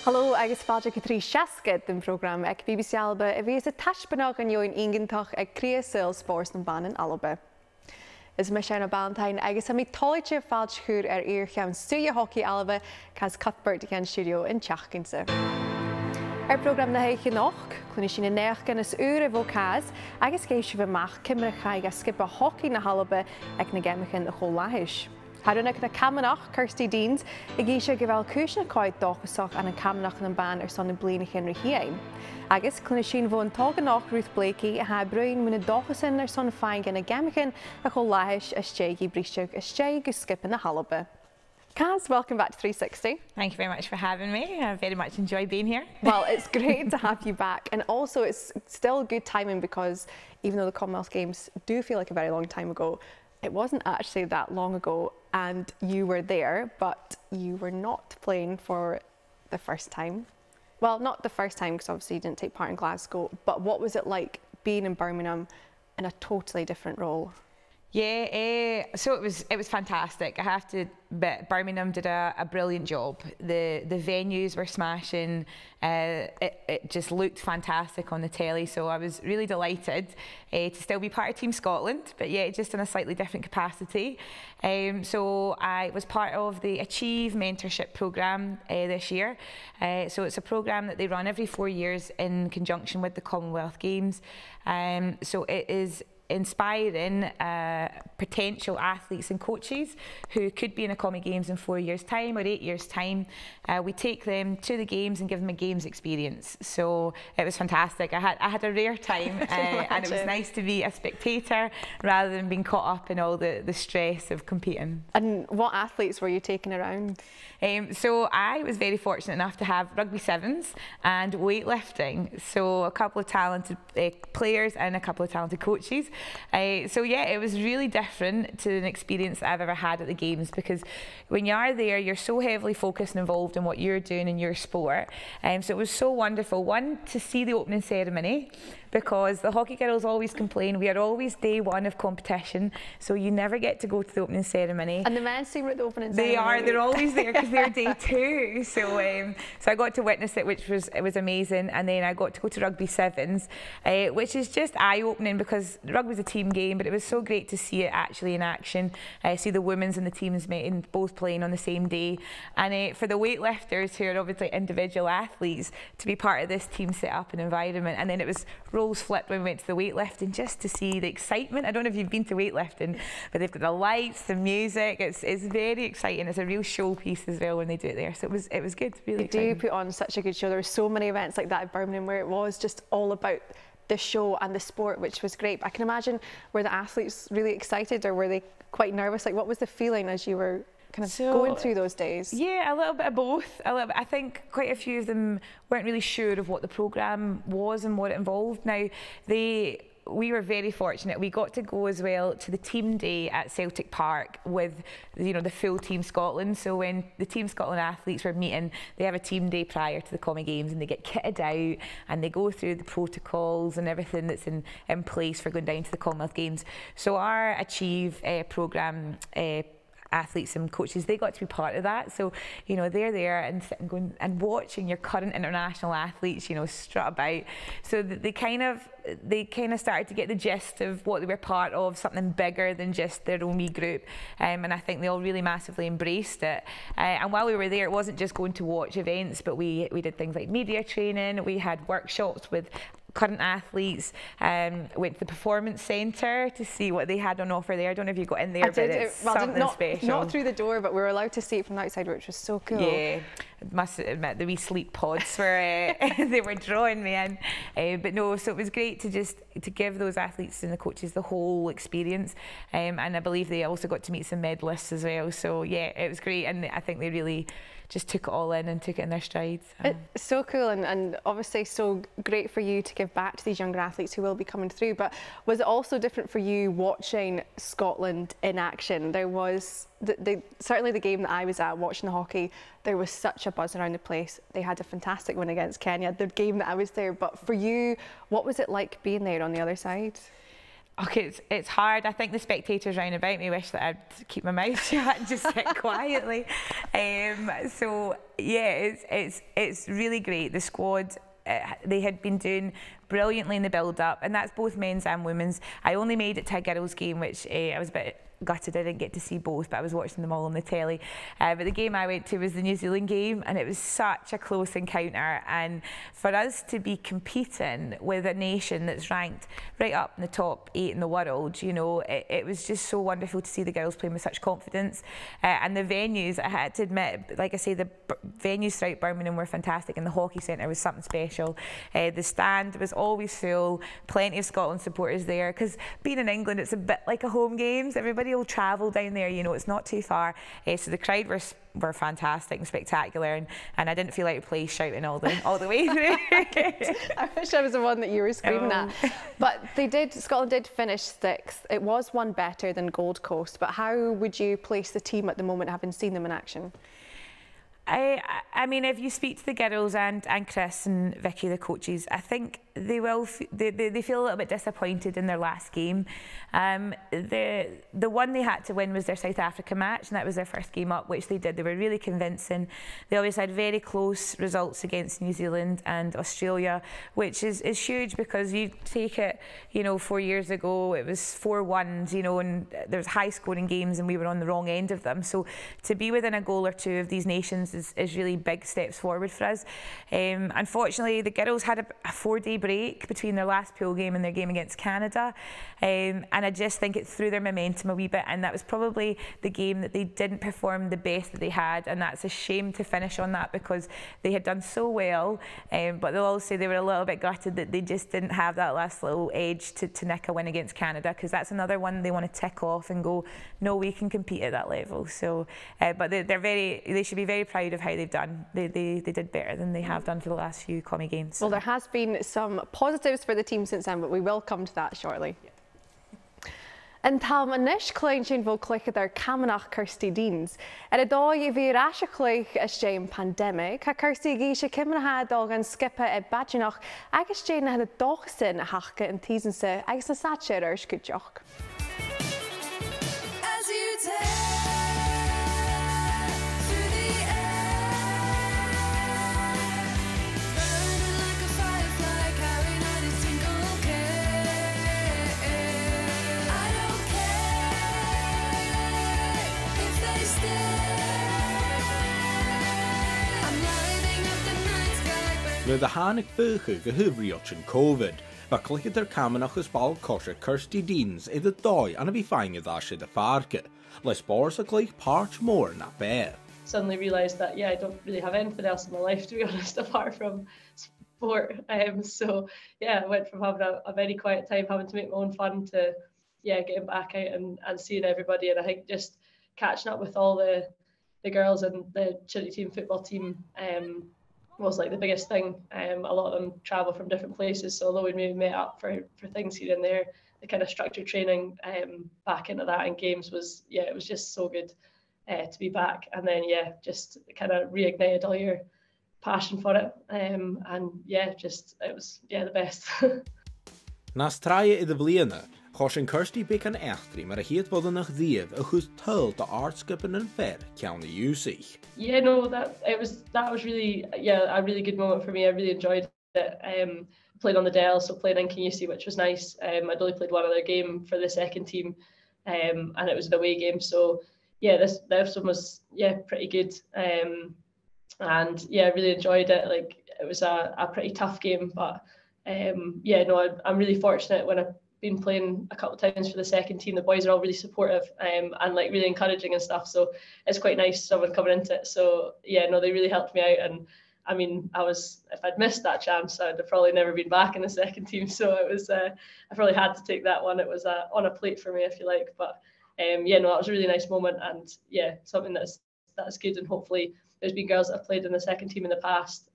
Hallo, agus fáilte go trí seascad den program ag BBC Alba a bhí a taispeánach an join ingantach ag críosil spórs na ban in Alba. Is me Iona Ballantyne agus a mí táite fáilte chuúr Iar-Cheann-Suidhe Hocaidh Alba Kaz Cuthbert gan stiùidio in t-seachdain-sa. Program na h-Alba, cluinnidh sin neach gan is uair bhó Kaz agus céisio bhach cimrechaig a Sgioba Hocaidh Alba ag na Geamaichean a h-Alba. Harúnach na camanachd Kirsty Deans a ggéisio go bhfuil cúisna cóid dochasach an camanachd an ban son na blianacha Geamaichean. Agus cluinnidh sin bhó an t-òganach Ruth Blaikie a ha bruidhinn muna dochasan son féin gan na Geamaichean a h-Alba a steig brísteach a steig go Sgioba na Alba. Kaz, welcome back to 360. Thank you very much for having me. I very much enjoy being here. Well, it's great to have you back, and also it's still good timing because even though the Commonwealth Games do feel like a very long time ago, it wasn't actually that long ago, and you were there, but you were not playing for the first time. Well, not the first time because obviously you didn't take part in Glasgow, but what was it like being in Birmingham in a totally different role? Yeah, so it was fantastic. I have to admit, Birmingham did a brilliant job. The venues were smashing. It just looked fantastic on the telly. So I was really delighted to still be part of Team Scotland, but yeah, just in a slightly different capacity. So I was part of the Achieve mentorship programme this year. So it's a programme that they run every 4 years in conjunction with the Commonwealth Games. So it is inspiring potential athletes and coaches who could be in a Commie Games in 4 years' time or 8 years' time. We take them to the games and give them a games experience. So it was fantastic. I had a rare time and it was nice to be a spectator rather than being caught up in all the stress of competing. And what athletes were you taking around? So I was very fortunate enough to have rugby sevens and weightlifting. So a couple of talented players and a couple of talented coaches. So yeah, it was really different to an experience that I've ever had at the Games, because when you are there, you're so heavily focused and involved in what you're doing in your sport. So it was so wonderful, one, to see the opening ceremony, because the hockey girls always complain we are always day one of competition, so you never get to go to the opening ceremony. And the men's team were at the opening ceremony. They're always there because they're day two. So I got to witness it, it was amazing. And then I got to go to rugby sevens, which is just eye-opening because rugby is a team game, but it was so great to see it actually in action. See the women's and the teams both playing on the same day. And for the weightlifters, who are obviously individual athletes, to be part of this team set up and environment. And then it was roles flipped when we went to the weightlifting, just to see the excitement. I don't know if you've been to weightlifting, but they've got the lights, the music. It's very exciting. It's a real showpiece as well when they do it there. So it was good, really exciting. They do put on such a good show. There were so many events like that at Birmingham where it was just all about the show and the sport, which was great. But I can imagine, were the athletes really excited or were they quite nervous? Like, what was the feeling as you were kind of going through those days? Yeah, a little bit of both. A little bit. I think quite a few of them weren't really sure of what the programme was and what it involved. Now, we were very fortunate. We got to go as well to the team day at Celtic Park with, the full Team Scotland. So when the Team Scotland athletes were meeting, they have a team day prior to the Commie Games and they get kitted out and they go through the protocols and everything that's in place for going down to the Commonwealth Games. So our Achieve programme athletes and coaches, they got to be part of that. So they're there and sitting going and watching your current international athletes strut about. So they kind of started to get the gist of what they were part of, something bigger than just their own wee group. And I think they all really massively embraced it. And while we were there, it wasn't just going to watch events, but we did things like media training. We had workshops with current athletes, went to the performance centre to see what they had on offer there. I don't know if you got in there, but it's something special. Not through the door, but we were allowed to see it from the outside, which was so cool. Yeah, I must admit the wee sleep pods were they were drawing me in. But no, so it was great to give those athletes and the coaches the whole experience. And I believe they also got to meet some medalists as well. So yeah, it was great, and I think they really just took it all in and took it in their strides. It's so cool, and obviously so great for you to give back to these younger athletes who will be coming through. But was it also different for you watching Scotland in action? There was certainly the game that I was at watching the hockey, there was such a buzz around the place. They had a fantastic win against Kenya, the game that I was there. But for you, what was it like being there on the other side? Okay, it's hard. I think the spectators round about me wish that I'd keep my mouth shut and just sit quietly. So yeah, it's really great. The squad, they had been doing brilliantly in the build-up, and that's both men's and women's. I only made it to a girls' game, which I was a bit gutted I didn't get to see both, but I was watching them all on the telly. But the game I went to was the New Zealand game, and it was such a close encounter. And for us to be competing with a nation that's ranked right up in the top 8 in the world, you know, it was just so wonderful to see the girls playing with such confidence. And the venues, I had to admit, like I say, the venues throughout Birmingham were fantastic, and the hockey centre was something special. The stand was always full, plenty of Scotland supporters there, because being in England, it's a bit like a home games. Everybody will travel down there, you know, it's not too far. So the crowd were fantastic and spectacular, and I didn't feel out of place shouting all the way through. I wish I was the one that you were screaming at. But Scotland did finish 6th. It was one better than Gold Coast, but how would you place the team at the moment, having seen them in action? I mean, if you speak to the girls and Chris and Vicky, the coaches, I think they feel a little bit disappointed in their last game. The one they had to win was their South Africa match, and that was their first game up, which they did. They were really convincing. They always had very close results against New Zealand and Australia, which is huge, because you take it, you know, 4 years ago, it was 4-1s, you know, and there was high scoring games and we were on the wrong end of them. So to be within a goal or two of these nations is really big steps forward for us. Unfortunately, the girls had a 4-day break between their last pool game and their game against Canada, and I just think it threw their momentum a wee bit, and that was probably the game that they didn't perform the best that they had, and that's a shame to finish on that, because they had done so well, but they'll all say they were a little bit gutted that they just didn't have that last little edge to nick a win against Canada, because that's another one they want to tick off and go, no, we can compete at that level. So but they should be very proud of how they've done. They did better than they have done for the last few commie games. Well, there has been some positives for the team since then, but we will come to that shortly. In tàlantach cluiche cluicheadair camanachd Kirsty Deans. A dói I bhí a cluiche is pandemic, ha Kirsty gíise camanachd dógan skipa badginach agus na had a dóchsin hacha in t-seachdain-sa agus na sáteir Cuideachd. Le the hánig fucha go hubríocht COVID, but cluicheadair camanachd ball cosha Kirsty Deans in the dói and a bhí fáinge dá the farke. Les bors a cluich part more na Bheir. Suddenly realised that, yeah, I don't really have anything else in my life, to be honest, apart from sport. So yeah, I went from having a very quiet time, having to make my own fun, to getting back out and seeing everybody. And I think just catching up with all the girls and the Chile team football team was like the biggest thing. A lot of them travel from different places, so although we maybe met up for things here and there, the kind of structured training back into that in games was, it was just so good to be back. And then just kind of reignited all your passion for it, and it was the best. Nas traie I the bliana, choshin Kirsty bec an echtri, maar a hiet boddenach diev a chus tull the artskippen and fair count the usage. Yeah, no, that was really a really good moment for me. I really enjoyed it. Played on the Dell, so played in Kinsey, which was nice. I'd only played one other game for the second team, and it was an away game. So this one was pretty good, and I really enjoyed it. Like, it was a pretty tough game, but I'm really fortunate. When I've been playing a couple of times for the second team, the boys are all really supportive and like really encouraging and stuff. So it's quite nice someone coming into it. So they really helped me out. And I mean, if I'd missed that chance, I'd have probably never been back in the second team. So it was, I probably had to take that one. It was on a plate for me, if you like. But that was a really nice moment, and something that's good. And hopefully there's been girls that have played in the second team in the past.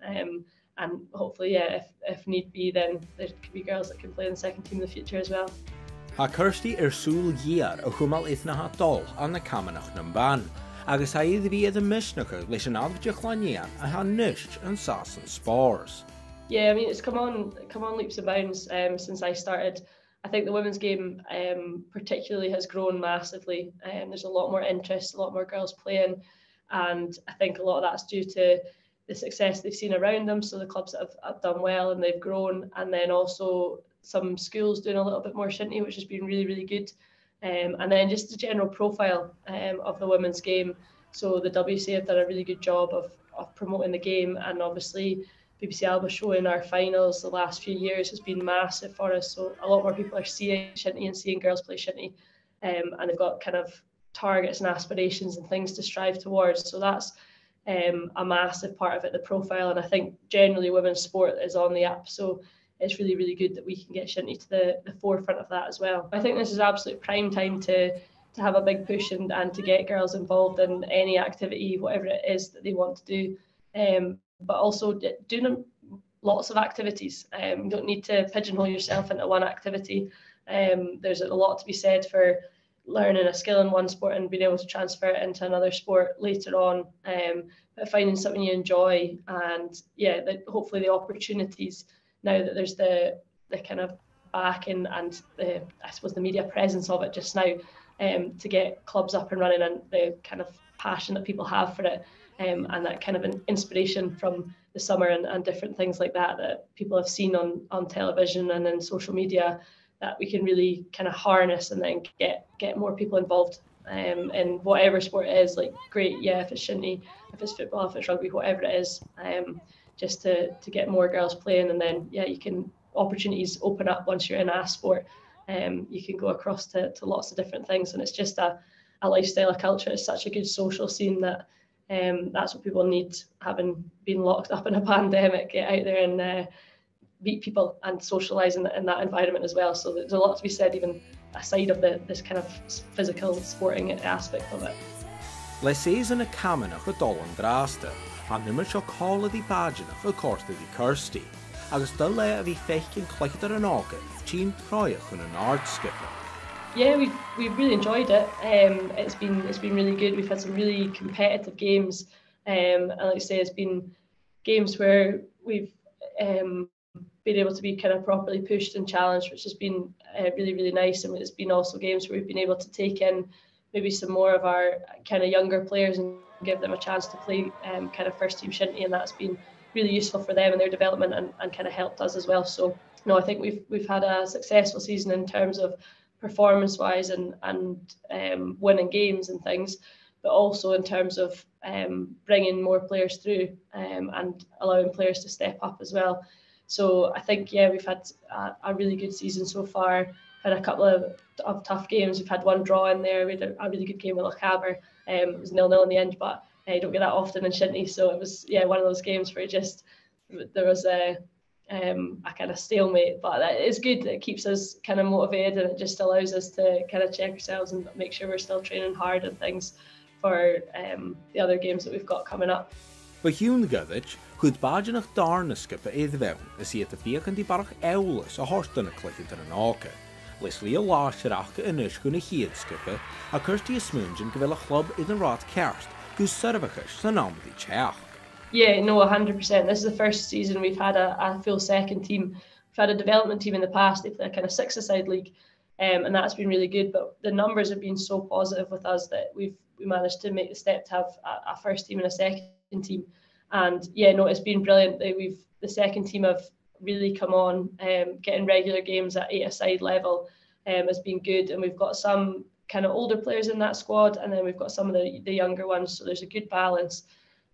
And hopefully, if need be, then there could be girls that can play in the second team in the future as well. Ha Kirsty sùil year a h-Alba na dol an na camanachd nan ban, agus ha iad bhí a misnacha leis an adbide chláinean a ha nisht and sas and spores. Yeah, I mean, it's come on leaps and bounds since I started. I think the women's game particularly has grown massively. There's a lot more interest, a lot more girls playing, and I think a lot of that's due to the success they've seen around them. So the clubs that have done well and they've grown, and then also some schools doing a little bit more shinty, which has been really, really good. And then just the general profile of the women's game. So the WC have done a really good job of promoting the game, and obviously BBC Alba showing our finals the last few years has been massive for us. So a lot more people are seeing shinty and seeing girls play shinty, and they've got kind of targets and aspirations and things to strive towards. So that's a massive part of it, the profile. And I think generally women's sport is on the up. So it's really, really good that we can get shinty to the forefront of that as well. I think this is absolute prime time to have a big push and to get girls involved in any activity, whatever it is that they want to do. But also doing lots of activities. You don't need to pigeonhole yourself into one activity. There's a lot to be said for learning a skill in one sport and being able to transfer it into another sport later on, but finding something you enjoy, and hopefully the opportunities now that there's the kind of backing and the, I suppose, the media presence of it just now, to get clubs up and running, and the kind of passion that people have for it, and that kind of an inspiration from the summer and different things like that people have seen on television and in social media, that we can really kind of harness and then get more people involved in whatever sport it is. Like, great, yeah, if it's shinty, if it's football, if it's rugby, whatever it is, just to get more girls playing. And then you can, opportunities open up once you're in a sport. You can go across to lots of different things, and it's just a lifestyle, a culture. It's such a good social scene that that's what people need, having been locked up in a pandemic. Get out there and meet people and socialise in that environment as well. So there's a lot to be said, even aside of this kind of physical sporting aspect of it. Le séason y camanachd a dolan drasta, a nimmer seo còmhla di bajanach a corta di Kirsty, agus dul le a bhí feichcin cluicheadair an ága, tín croich an ard skipper. Yeah, we've really enjoyed it. It's been really good. We've had some really competitive games, and like I say, it's been games where we've been able to be kind of properly pushed and challenged, which has been really, really nice. And it's been also games where we've been able to take in maybe some more of our kind of younger players and give them a chance to play kind of first team shinty, and that's been really useful for them in their development and kind of helped us as well. So no, I think we've had a successful season in terms of performance wise and winning games and things, but also in terms of bringing more players through and allowing players to step up as well. So I think, we've had a really good season so far. Had a couple of tough games. We've had one draw in there. We had a really good game with h-Alba. It was 0-0 in the end, but you don't get that often in shinty. So it was one of those games where there was a kind of stalemate. But that is good. It keeps us kind of motivated, and it just allows us to kind of check ourselves and make sure we're still training hard and things for the other games that we've got coming up. But Cuideachd, chud bajanach darna skipper fewn, is he at the beacon di barach ewlis a horstana cluicheadair an ága. Les lí a láisirach in isguna chiad skipper, a Kirsty Smungin go bhfuil a club in the rát ceart, whose servichis san amdi teach. Yeah, no, 100%. This is the first season we've had a full second team. We've had a development team in the past. They play a kind of six-a-side league, and that's been really good. But the numbers have been so positive with us that we managed to make the step to have a first team and a second team. And it's been brilliant. The second team have really come on, getting regular games at 8-a-side level has been good. And we've got some kind of older players in that squad, and then we've got some of the younger ones. So there's a good balance.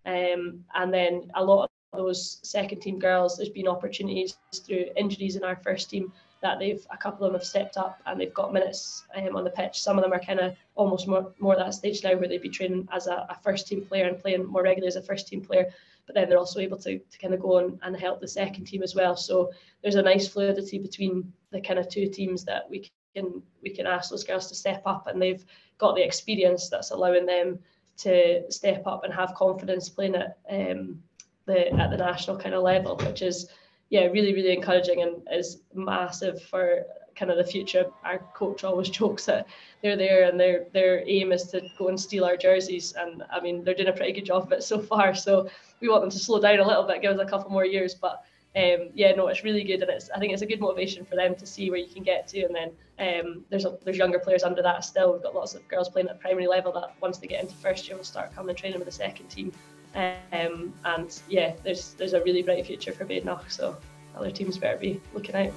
And then a lot of those second team girls, there's been opportunities through injuries in our first team that a couple of them have stepped up and they've got minutes on the pitch. Some of them are kind of almost more at that stage now where they'd be training as a first team player and playing more regularly as a first team player, but then they're also able to kind of go and help the second team as well. So there's a nice fluidity between the kind of two teams that we can ask those girls to step up, and they've got the experience that's allowing them to step up and have confidence playing at the national kind of level, which is really, really encouraging and is massive for kind of the future. Our coach always jokes that they're there and their aim is to go and steal our jerseys, and I mean they're doing a pretty good job of it so far, so we want them to slow down a little bit, give us a couple more years, but yeah, no, it's really good, and I think it's a good motivation for them to see where you can get to. And then there's younger players under that still. We've got lots of girls playing at primary level that once they get into first year will start coming and training with the second team. And yeah, there's a really bright future for Badenoch, so other teams better be looking out.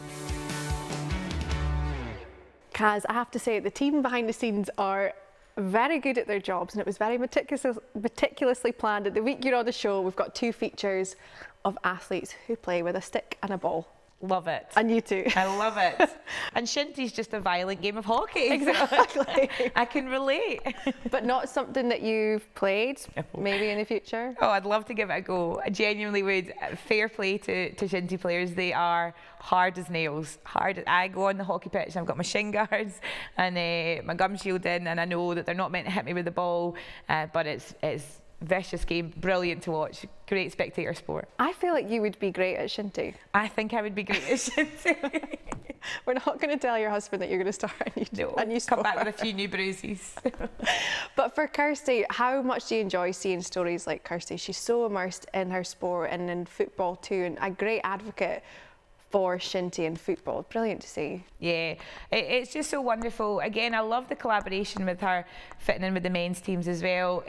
Kaz, I have to say, the team behind the scenes are very good at their jobs, and it was very meticulously planned. At the week you're on the show, we've got 2 features of athletes who play with a stick and a ball. Love it. And you too. I love it. And shinty's just a violent game of hockey. Exactly. I can relate. But not something that you've played, maybe in the future? Oh, I'd love to give it a go. I genuinely would. Fair play to shinty players. They are hard as nails. I go on the hockey pitch and I've got my shin guards and my gum shield in, and I know that they're not meant to hit me with the ball, but it's vicious game, brilliant to watch, great spectator sport. I feel like you would be great at shinty. I think I would be great at shinty. We're not going to tell your husband that you're going to start a new sport. Come back with a few new bruises. But for Kirsty, how much do you enjoy seeing stories like Kirsty? She's so immersed in her sport and in football too, and a great advocate for shinty and football. Brilliant to see. Yeah, it's just so wonderful. Again, I love the collaboration with her fitting in with the men's teams as well.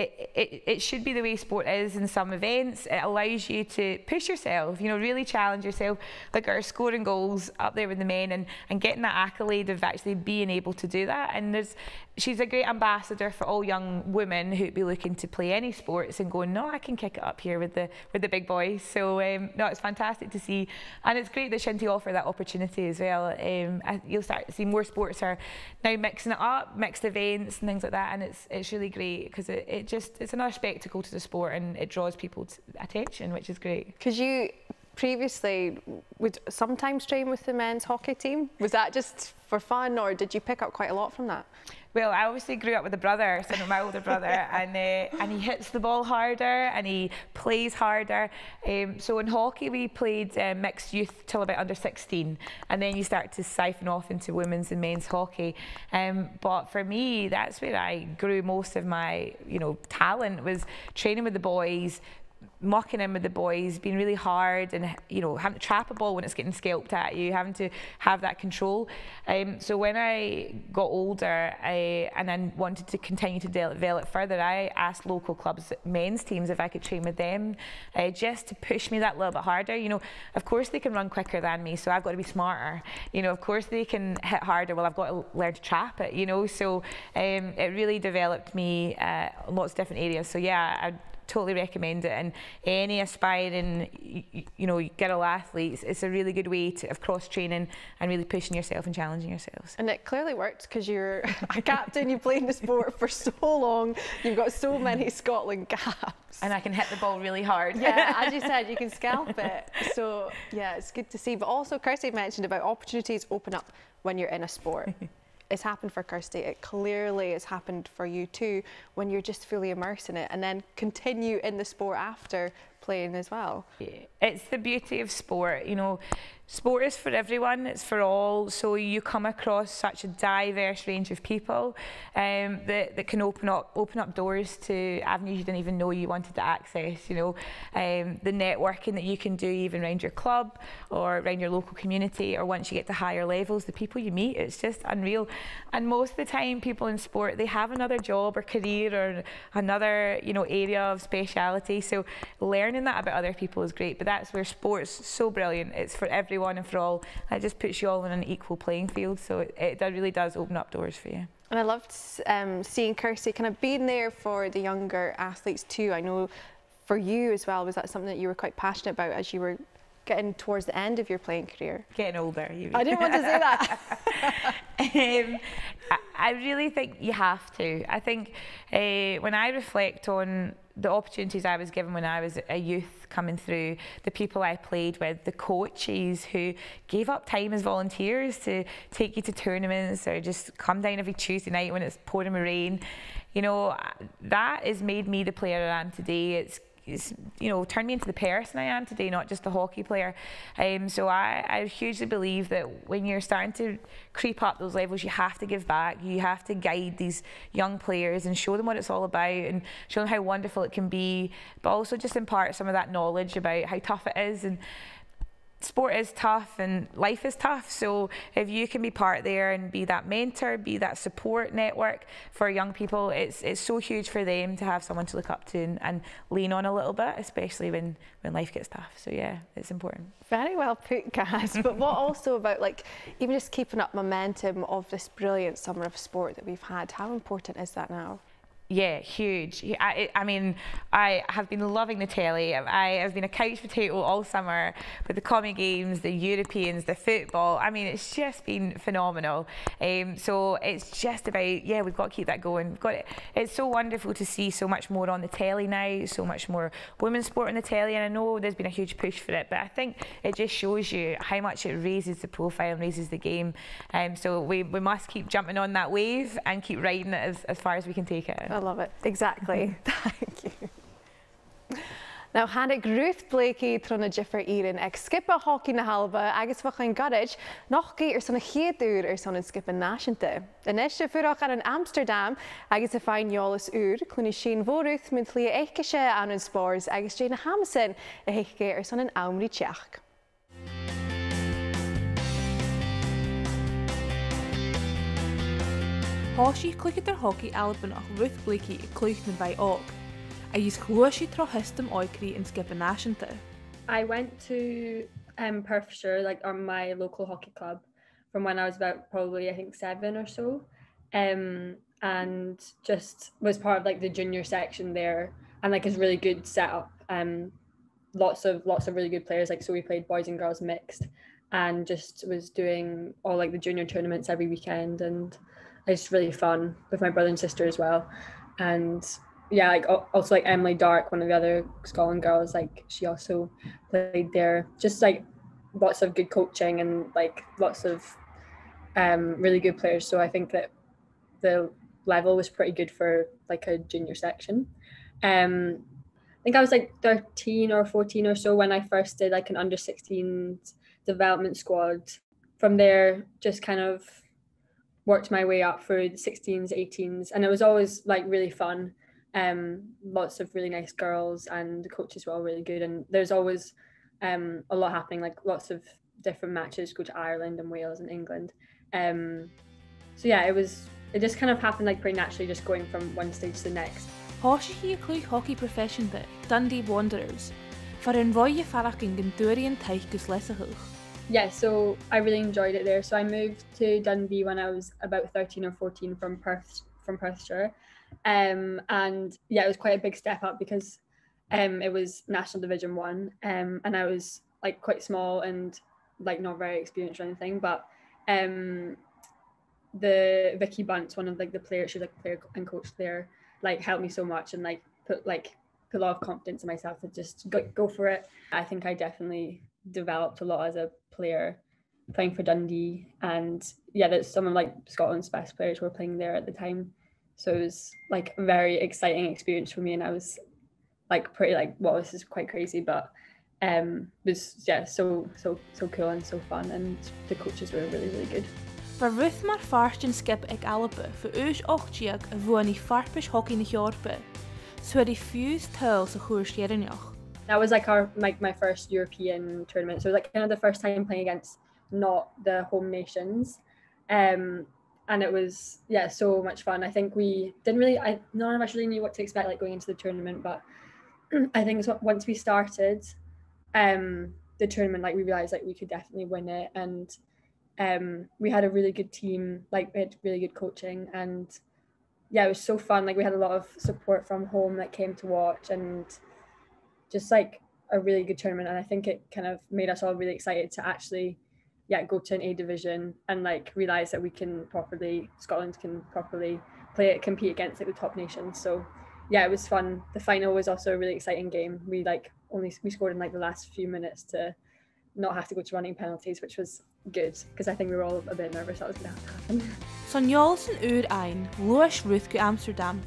It should be the way sport is in some events. It allows you to push yourself, you know, really challenge yourself. Like her scoring goals up there with the men and getting that accolade of actually being able to do that. And she's a great ambassador for all young women who'd be looking to play any sports and going, no, I can kick it up here with the big boys. So no, it's fantastic to see, and it's great that shinty offer that opportunity as well. You'll start to see more sports are now mixing it up, mixed events and things like that, and it's really great because it's another spectacle to the sport, and it draws people's attention, which is great. Because you previously would sometimes train with the men's hockey team. Was that just for fun, or did you pick up quite a lot from that? Well, I obviously grew up with a brother, so my older brother, and he hits the ball harder and he plays harder. So in hockey we played mixed youth till about under 16, and then you start to siphon off into women's and men's hockey. But for me, that's where I grew most of my, you know, talent, was training with the boys, mucking in with the boys, being really hard, and you know, having to trap a ball when it's getting scalped at you, having to have that control. So when I got older and I wanted to continue to develop further, I asked local clubs, men's teams, if I could train with them, just to push me that little bit harder. You know, of course they can run quicker than me, so I've got to be smarter. You know, of course they can hit harder, well, I've got to learn to trap it, you know. So it really developed me in lots of different areas. So yeah, I'd totally recommend it, and any aspiring, you know, girl athletes, it's a really good way of cross training and really pushing yourself and challenging yourselves. And it clearly worked, because you're a captain, you played the sport for so long, you've got so many Scotland caps. And I can hit the ball really hard. Yeah, as you said, you can scalp it. So yeah, it's good to see. But also Kirsty mentioned about opportunities open up when you're in a sport. It's happened for Kirsty. It clearly has happened for you too, when you're just fully immersed in it and then continue in the sport after playing as well. Yeah. It's the beauty of sport, you know. Sport is for everyone, it's for all, so you come across such a diverse range of people that can open up doors to avenues you didn't even know you wanted to access, you know. The networking that you can do even around your club or around your local community, or once you get to higher levels, the people you meet, it's just unreal. And most of the time people in sport, they have another job or career or another, you know, area of speciality, so learning that about other people is great. But that's where sport's so brilliant. It's for everyone and for all. It just puts you all on an equal playing field, so it really does open up doors for you. And I loved seeing Kirsty kind of being there for the younger athletes too. I know for you as well, was that something that you were quite passionate about as you were getting towards the end of your playing career? Getting older, you mean. I didn't want to say that. I really think you have to. I think when I reflect on the opportunities I was given when I was a youth coming through, the people I played with, the coaches who gave up time as volunteers to take you to tournaments or just come down every Tuesday night when it's pouring with rain, you know, that has made me the player I am today. you know, turned me into the person I am today, not just a hockey player. So I hugely believe that when you're starting to creep up those levels, you have to give back. You have to guide these young players and show them what it's all about and show them how wonderful it can be, but also just impart some of that knowledge about how tough it is. And sport is tough and life is tough, so if you can be part there and be that mentor, be that support network for young people, it's so huge for them to have someone to look up to and lean on a little bit, especially when life gets tough. So yeah, it's important. Very well put, Kaz. But what also about, like, even just keeping up momentum of this brilliant summer of sport that we've had, how important is that now? Yeah, huge. I mean, I have been loving the telly. I have been a couch potato all summer with the commie games, the Europeans, the football. I mean, it's just been phenomenal. So it's just about, yeah, we've got to keep that going. It's so wonderful to see so much more on the telly now, so much more women's sport on the telly, and I know there's been a huge push for it, but I think it just shows you how much it raises the profile and raises the game. So we must keep jumping on that wave and keep riding it as far as we can take it. I love it. Exactly. Thank you. Now, hannig Ruth Blaikie trona Jiffer Ian ag Sgioba Hocaidh Alba agus bheith Cuideachd nach gair son chéadúr son Sgioba náisiúnta. Innse fuach an Amsterdam agus a fáin jólas cluinnidh sin bhóruth mynd lí éiciise an spórs agus h-Amasan a heiche son an Iomairt. Háisí Cuideachd Hocaidh Alba nach Ruth Blaikie cluicheadair Bheir óg. I use cluiche trochistum oikri in Sgioba náisiúnta. I went to Perthshire, like on my local hockey club, from when I was about probably I think 7 or so, and just was part of like the junior section there, and like it's really good setup. Lots of really good players. Like so, we played boys and girls mixed, and just was doing all like the junior tournaments every weekend, and it's really fun with my brother and sister as well. And yeah, like also like Emily Dark, one of the other Scotland girls, like she also played there. Just like lots of good coaching and like lots of really good players. So I think that the level was pretty good for like a junior section. I think I was like 13 or 14 or so when I first did like an under 16s development squad. From there, just kind of worked my way up through the 16s, 18s, and it was always like really fun. Lots of really nice girls, and the coaches were all really good, and there's always a lot happening, like lots of different matches go to Ireland and Wales and England. So yeah, it just kind of happened like pretty naturally, just going from one stage to the next. Háisí cluiche hockey profession de Dundee Wanderers for an roie farach in Gandurian teich gus lesahug. Yeah, so I really enjoyed it there. So I moved to Dundee when I was about 13 or 14 from Perthshire. And yeah, it was quite a big step up because it was National Division 1, and I was like quite small and like not very experienced or anything, but the Vicky Bunce, one of like the players, she was like a player and coach there, like helped me so much and like put a lot of confidence in myself to just go for it. I think I definitely developed a lot as a player playing for Dundee, and yeah, that's some of like Scotland's best players were playing there at the time. So it was like a very exciting experience for me, and I was like pretty like, wow, this is quite crazy, but it was yeah, so cool and so fun, and the coaches were really, really good. For Ruth mar farsten Sgioba Alba for us ochtiag a bhuani farpais hockey na Iorpa, so had fused tales a Iar-Cheann-Suidhe. That was like my first European tournament, so it was like kind of the first time playing against not the home nations. And it was, yeah, so much fun. I think we didn't really, none of us really knew what to expect like going into the tournament, but I think once we started the tournament, like we realized like we could definitely win it, and we had a really good team, like we had really good coaching, and yeah, it was so fun. Like we had a lot of support from home that came to watch, and just like a really good tournament. And I think it kind of made us all really excited to actually go to an A division and like realize that Scotland can properly compete against like the top nations. So yeah, it was fun. The final was also a really exciting game. We scored in like the last few minutes to not have to go to running penalties, which was good because I think we were all a bit nervous that was going to happen. Son Jolsen ein, Luis Ruth go Amsterdam,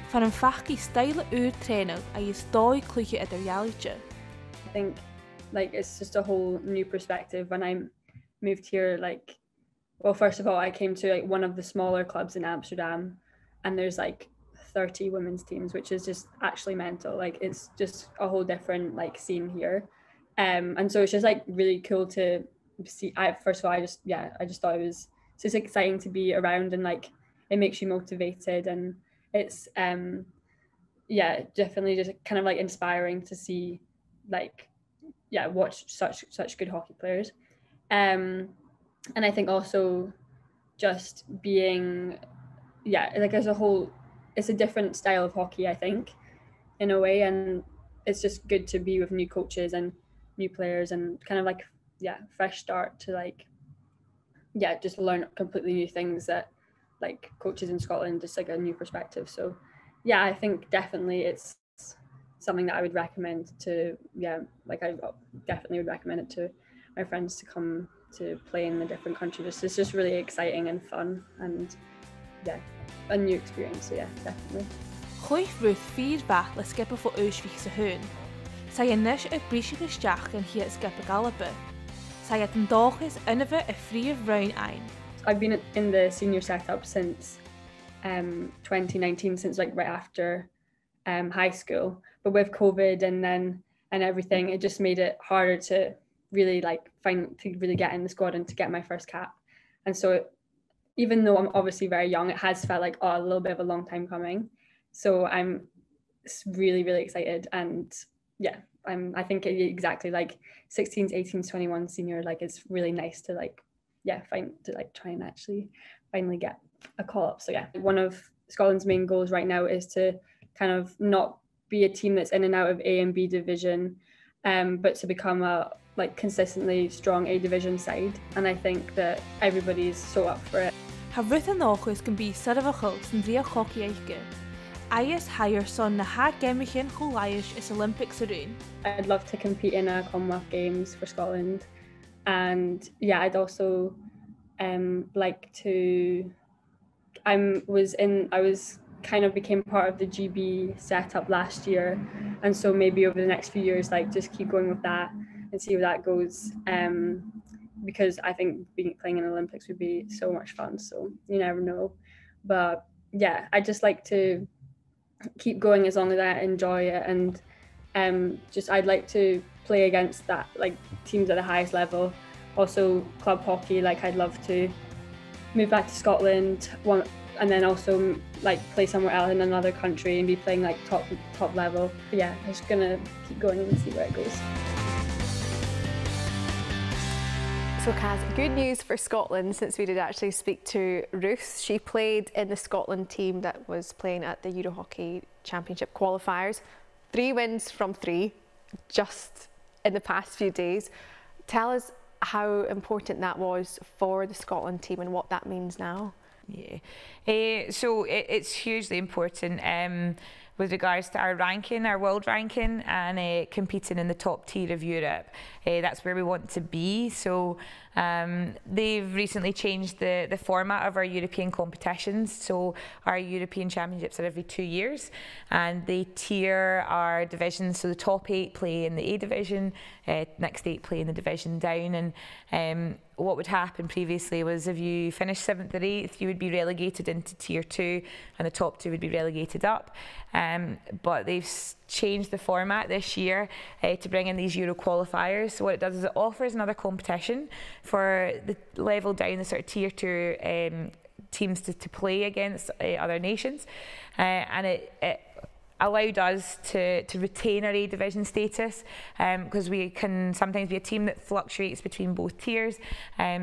for Tá an fachci staile training a is dói cluicheadair realite. I think like it's just a whole new perspective when I moved here. Like, well, first of all, I came to like one of the smaller clubs in Amsterdam, and there's like 30 women's teams, which is just actually mental. Like, it's just a whole different like scene here, and so it's just like really cool to see. First of all, I just thought it was just exciting to be around, and like it makes you motivated, and it's definitely just kind of like inspiring to see, like, watch such good hockey players, and I think also just being like as a whole, it's a different style of hockey, I think, in a way, and it's just good to be with new coaches and new players and kind of like fresh start to like just learn completely new things that like coaches in Scotland, just like a new perspective. So I think definitely it's something that I would recommend to like I definitely would recommend it to my friends to come to play in a different country. It's just really exciting and fun, and a new experience. So definitely. Chuig Ruth 4 bach le skippe for Iar-Cheann-Suidhe Hocaidh. Sy nish a bríise gesteach an hi Sgioba Alba. Sy het an dóchas inmhe a fríomh round ein. I've been in the senior setup since 2019, since like right after high school, but with COVID and everything, it just made it harder to really like really get in the squad and to get my first cap. And so even though I'm obviously very young, it has felt like a little bit of a long time coming. So I'm really, really excited, and I think exactly like 16s, 18s, 21 senior, like it's really nice to like try and actually finally get a call up. So one of Scotland's main goals right now is to kind of not be a team that's in and out of A and B division, but to become a like consistently strong A division side, and I think that everybody's so up for it. Ha Ruth an áchas can be sort of a host and via Cuideachd. Ias Iarson na ha Geamaichean Cuideachd is Olympics around. I'd love to compete in a Commonwealth Games for Scotland, and I'd also like to. I was kind of became part of the GB setup last year, and so maybe over the next few years, like just keep going with that and see where that goes. Because I think playing in the Olympics would be so much fun. So you never know, but I just like to keep going as long as I enjoy it, and I'd like to play against that like teams at the highest level. Also club hockey, like I'd love to move back to Scotland and then also like play somewhere else in another country and be playing like top level. But I'm just gonna keep going and see where it goes. So Kaz, good news for Scotland, since we did actually speak to Ruth. She played in the Scotland team that was playing at the Euro Hockey Championship qualifiers. 3 wins from 3 just in the past few days. Tell us how important that was for the Scotland team and what that means now. So it's hugely important with regards to our ranking, our world ranking, and competing in the top tier of Europe. That's where we want to be. So they've recently changed the format of our European competitions. So our European Championships are every 2 years, and they tier our divisions. So the top 8 play in the A division, next 8 play in the division down, and what would happen previously was if you finished 7th or 8th, you would be relegated into tier 2, and the top 2 would be relegated up. But they've changed the format this year to bring in these Euro qualifiers. So what it does is it offers another competition for the level down, the sort of tier 2 teams to play against other nations, and it allowed us to retain our A division status, because we can sometimes be a team that fluctuates between both tiers.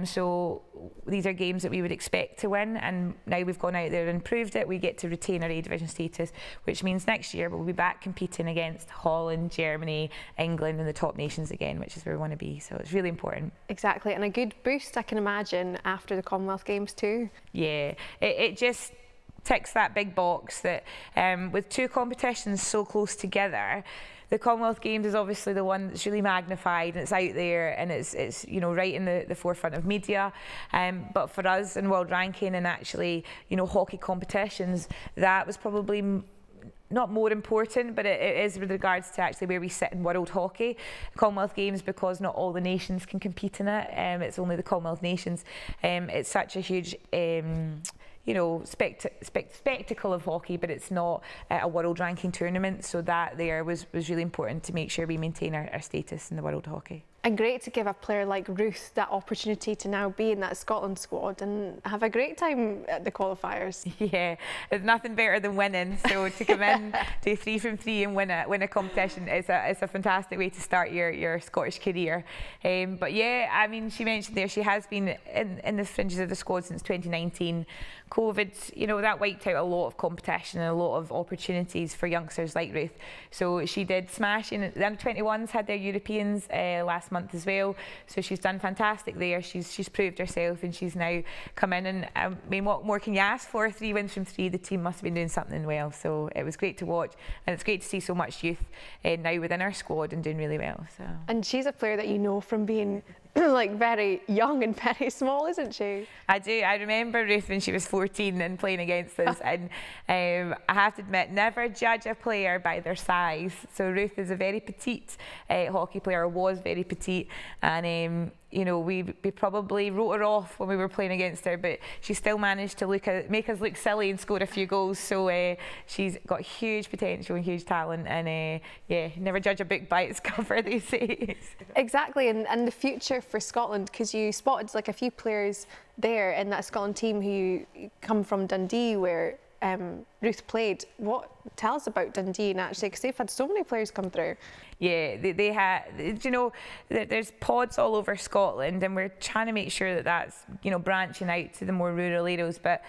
So these are games that we would expect to win, and now we've gone out there and proved it. We get to retain our A division status, which means next year we'll be back competing against Holland, Germany, England, and the top nations again, which is where we want to be. So it's really important. Exactly, and a good boost, I can imagine, after the Commonwealth Games too. Yeah, it just ticks that big box that with 2 competitions so close together, the Commonwealth Games is obviously the one that's really magnified, and it's out there, and it's you know, right in the forefront of media. But for us in world ranking and actually, you know, hockey competitions, that was probably not more important, but it is with regards to actually where we sit in world hockey. Commonwealth Games, because not all the nations can compete in it, it's only the Commonwealth nations. It's such a huge you know, spectacle of hockey, but it's not a world ranking tournament, so that there was really important to make sure we maintain our status in the world hockey. And great to give a player like Ruth that opportunity to now be in that Scotland squad and have a great time at the qualifiers. Yeah, there's nothing better than winning. So to come in, do 3 from 3 and win a competition is a fantastic way to start your Scottish career. But yeah, I mean, she mentioned there she has been in the fringes of the squad since 2019. COVID, you know, that wiped out a lot of competition and a lot of opportunities for youngsters like Ruth. So she did smash in. The under-21s had their Europeans last month as well, so she's done fantastic there. She's proved herself, and she's now come in, and I mean, what more can you ask for? 3 wins from 3. The team must have been doing something well, so it was great to watch, and it's great to see so much youth now within our squad and doing really well. So. And she's a player that you know from being like very young and very small, isn't she? I do. I remember Ruth when she was 14 and playing against us, and I have to admit, never judge a player by their size. So Ruth is a very petite hockey player, was very petite, and you know, we probably wrote her off when we were playing against her, but she still managed to make us look silly and score a few goals. So she's got huge potential and huge talent, and yeah, never judge a book by its cover, they say. Exactly, and the future for Scotland, because you spotted like a few players there in that Scotland team who come from Dundee, where Ruth played. Tell us about Dundee, and actually, because they've had so many players come through. Yeah, they have. You know, there's pods all over Scotland, and we're trying to make sure that that's, you know, branching out to the more rural areas. But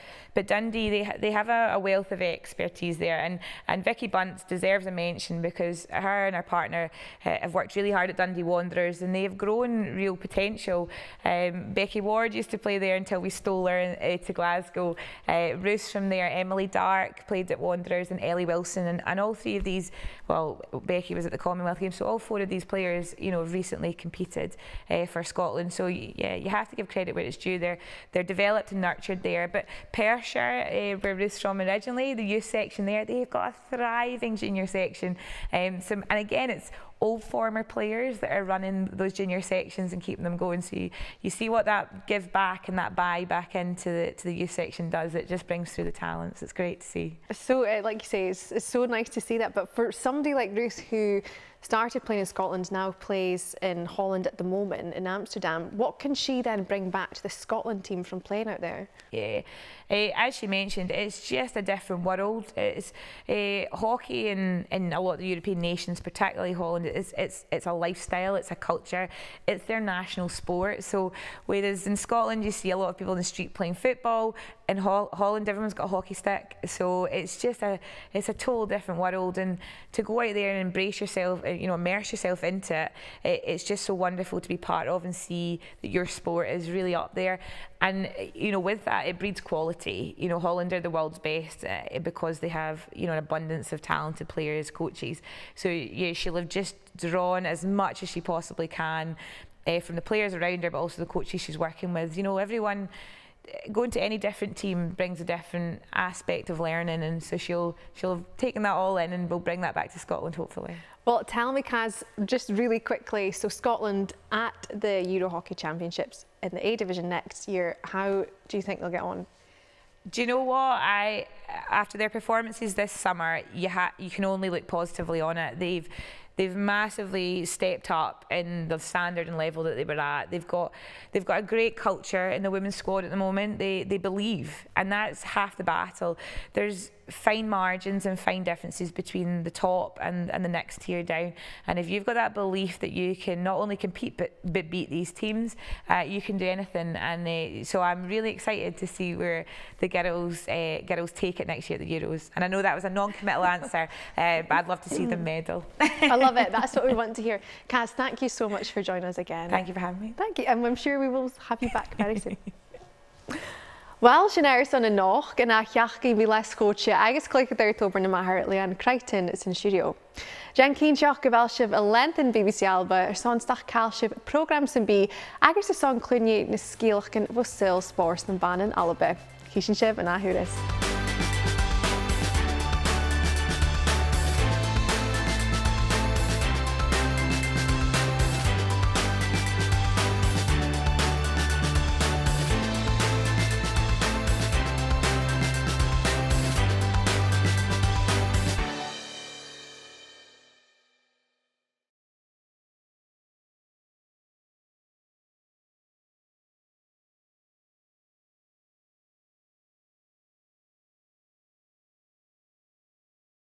Dundee, they have a wealth of expertise there, and Vicky Bunce deserves a mention, because her and her partner have worked really hard at Dundee Wanderers, and they have grown real potential. Becky Ward used to play there until we stole her to Glasgow. Ruth from there, Emily Dark played at Wanderers, and Ellie Wilson, and all 3 of these, well, Becky was at the Commonwealth Games, so all 4 of these players, you know, have recently competed for Scotland. So yeah, you have to give credit where it's due. They're developed and nurtured there. But Perthshire, where Ruth's from originally, the youth section there, they've got a thriving junior section. And again, it's all former players that are running those junior sections and keeping them going. So you see what that give back and that buy back into the youth section does. It just brings through the talents. It's great to see. So like you say, it's so nice to see that. But for somebody like Ruth, who started playing in Scotland, now plays in Holland at the moment, in Amsterdam, what can she then bring back to the Scotland team from playing out there? Yeah, as she mentioned, it's just a different world. It's hockey in a lot of the European nations, particularly Holland. It's a lifestyle, it's a culture, it's their national sport. So whereas in Scotland you see a lot of people in the street playing football, in Holland everyone's got a hockey stick. So it's just it's a total different world, and to go out there and embrace yourself, you know, immerse yourself into it, it's just so wonderful to be part of and see that your sport is really up there. And you know, with that, it breeds quality. You know, Holland are the world's best because they have, you know, an abundance of talented players, coaches. So yeah, she'll have just drawn as much as she possibly can from the players around her, but also the coaches she's working with. You know, everyone going to any different team brings a different aspect of learning, and so she'll have taken that all in, and we'll bring that back to Scotland, hopefully. Well, tell me, Kaz, just really quickly, so Scotland at the Euro Hockey Championships in the A Division next year, how do you think they'll get on? Do you know what? After their performances this summer, you can only look positively on it. They've massively stepped up in the standard and level that they were at. They've got a great culture in the women's squad at the moment. They believe, and that's half the battle. There's fine margins and fine differences between the top and the next tier down. And if you've got that belief that you can not only compete but beat these teams, you can do anything. And so I'm really excited to see where the girls take it next year at the Euros. And I know that was a non-committal answer, but I'd love to see them medal. I love it. That's what we want to hear. Kaz, thank you so much for joining us again. Thank you for having me. Thank you. And I'm sure we will have you back very soon. Well, sin airson an nach gan cheachdain bhí le scóite agus cluicheadair tóbar na mhòr leon creatain is in stiùidio. Jan cín seach go bhfuil sibh a lenthin BBC Alba ar sonstach cael sibh program san bí agus a son cluinnidh na sgioilcheann bhfuil sùil spórs na Bheir Alba. Císin sibh an áthúras.